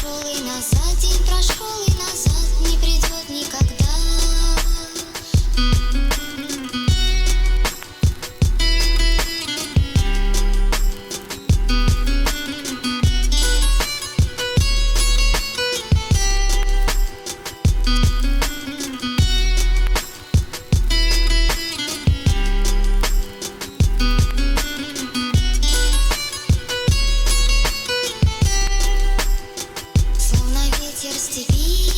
прошел и назад, день прошел и назад, не придет никогда. Словно ветер степи,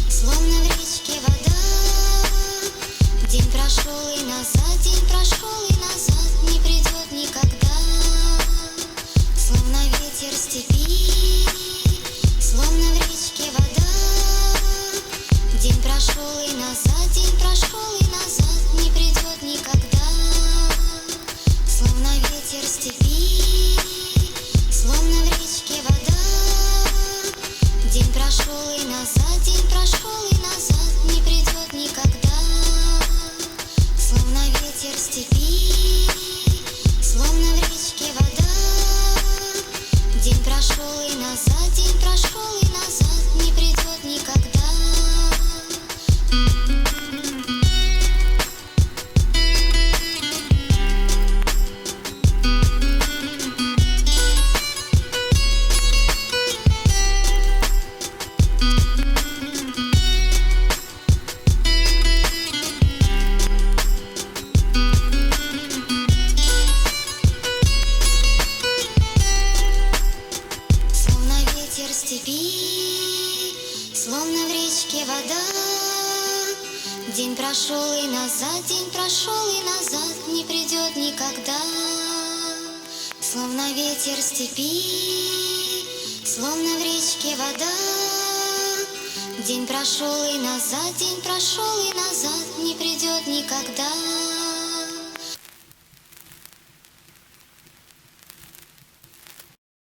словно в речке вода. День прошел и назад, день прошел и назад, не придет никогда. Словно ветер степи, словно в речке вода. День прошел и назад, день прошел и назад, не придет никогда. Словно ветер степи, словно в речке вода. День прошел и назад, день прошел и назад, не придет никогда. Словно ветер степи, словно в речке вода. День прошел и назад, день прошел и назад, не придет никогда. Словно ветер степи, словно в речке вода. День прошел и назад, день прошел и назад, не придет никогда. Словно ветер степи, словно в речке вода. День прошел и назад, день прошел и назад, не придет никогда.